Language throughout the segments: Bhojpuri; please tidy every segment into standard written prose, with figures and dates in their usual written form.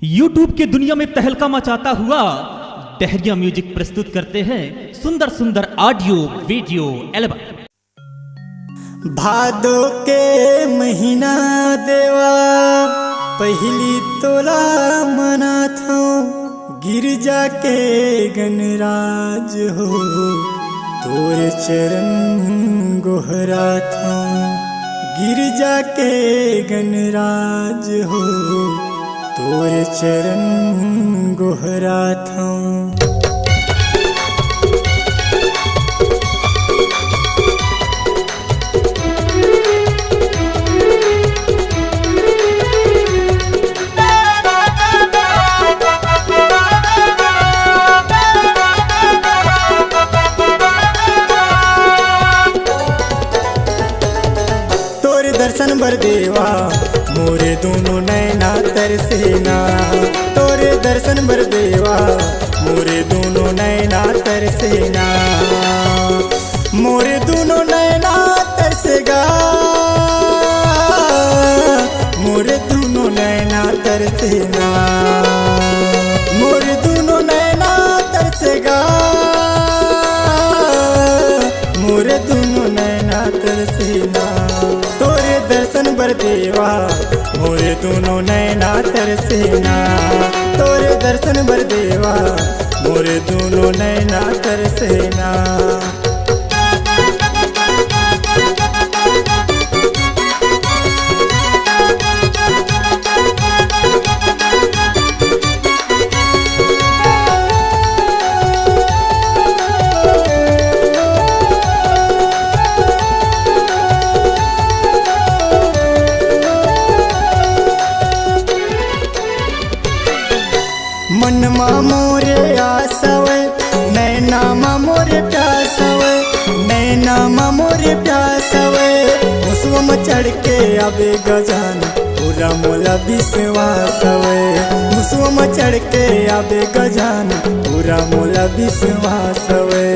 यूट्यूब की दुनिया में तहलका मचाता हुआ डहरिया म्यूजिक प्रस्तुत करते हैं सुंदर सुंदर ऑडियो वीडियो एल्बम। भादो के महीना देवा पहली तोला मना था, गिरजा के गणराज हो तोर चरण गोहरा था, गिरजा के गणराज हो तोर चरण गोहरा था। दर्शन बर देवा मोरे दोनों नैना तरसेना, तोरे दर्शन बर देवा मोरे दोनों नैना तरसेना, मोरे दोनों नैना तरसेगा, मोरे दोनों नैना तरसेना, मोरे दोनों नैना तरसेगा, मोरे दोनों नैना तरसेना। तोरे दर्शन बर देवा मोरे दोनों नैना तरसेना, तोरे दर्शन बर देवा मोरे दोनों नैना तरसेना। मन मोरे आसवे नैना मोरे प्यासवे, नैना मोरे प्यासवे, मुसवम चढ़ के आवे गजान पूरा मोला विश्वासवे, मुसवम चढ़ के आवे गजान पूरा मोला विश्वासवे।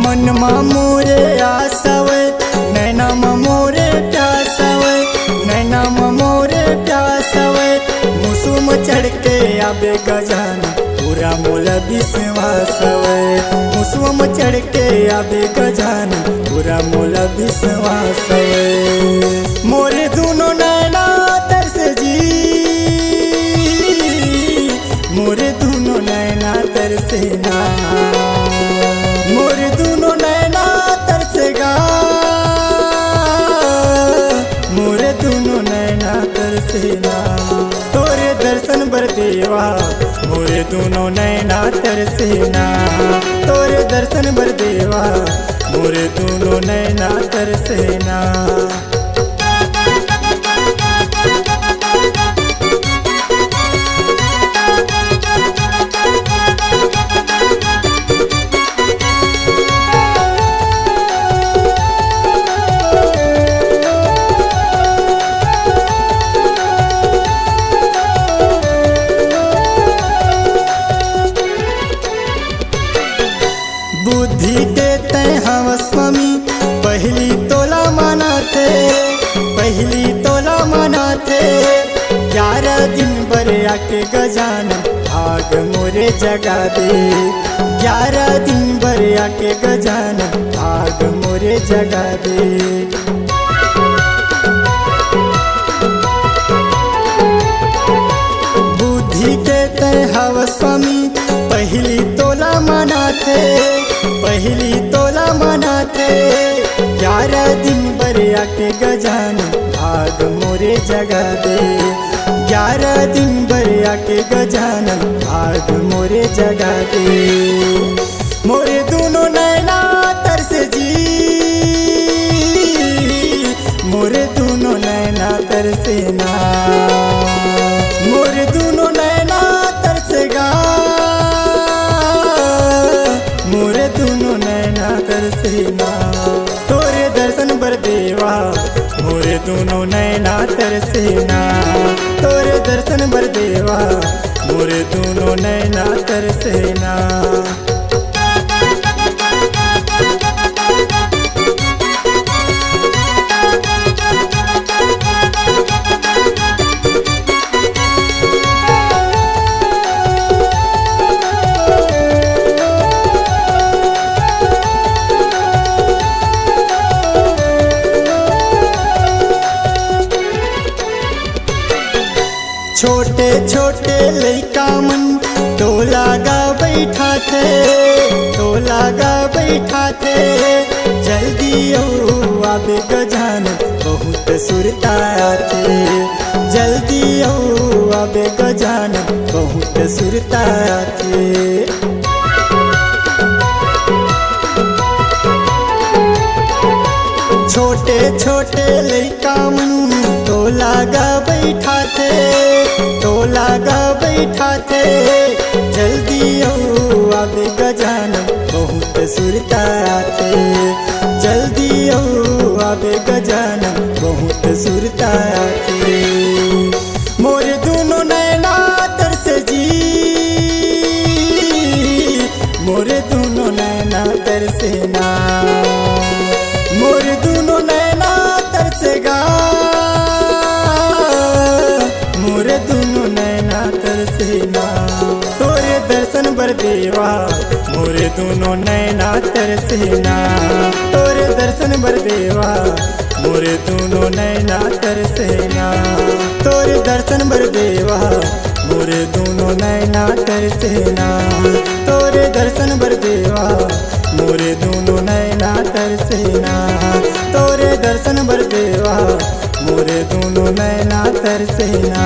मन मोरे आसवे नैना मोरे प्यासवे, नैना मोरे प्यासवे, मुसुम चढ़ के आवे गजान पूरा मोला विश्वासवे, मुसुम चढ़ के आवे गजान पूरा मोला विश्वासवे। मोरे दोनों नैना तरस जी, मोरे दोनों नैना तरसेना, मोरे दोनों नैना तरसेगा, मोरे दोनों नैना तरसेना। तोरे दर्शन बर देवा मोरे दोनों नैना तरसेना, तोरे दर्शन बर देवा मोरे दोनों नैना तरसेना। बुद्धि के तय हम स्वामी पहली तोला माना थे, पहली तोला माना थे, 11 दिन बर आके गजान भाग मोरे जगा दे, 11 दिन बर आके गजान भाग मोरे जगा दे। बुद्धि के तय हव स्वामी पहली तोला माना थे, पहली तोला माना थे, 11 दिन बर आके गजान भाग मोरे जगा दे, 11 दिन बर आके गजान भाग मोरे जगा दे। मोरे दोनों नैना तरस जी, मोरे दोनों नैना तरसेना, मोरे दोनों नैना तरसेगा, मोरे दोनों नैना तरसेना। तोरे दर्शन बर देवा मोरे दोनों नैना तरसेना, तोरे दर्शन बर देवा मोरे दोनों नैना तरसेना। छोटे लइका मन टोला गा बैठा थे, टोला गा बैठा थे। जल्दी आओ आबे गजान बहुत सुरता थे, जल्दी आओ आबे गजान बहुत सुरता थे। छोटे छोटे लइका मन टोला गा बैठा थे, टोला गा बैठा थे। जल्दी आओ आबे गजान बहुत सुरता थे, जल्दी आओ आबे गजान बहुत सुरता थे। मोरे दोनों नैना तरस जी, मोरे दोनों नैना तरसे ना, मोरे दोनों नैना तरसेगा, मोरे दोनों नैना तरसेना। तोरे दर्शन बर देवा मोरे दोनों नैना तरसेना, तोरे दर्शन बर देवा मोरे दोनों नैना तरसेना, तोरे दर्शन बर देवा मोरे दोनों नैना तरसेना, तोरे दर्शन बर देवा मोरे दोनों नैना तरसेना, तोरे दर्शन बर देवा मोरे दोनों नैना तरसेना।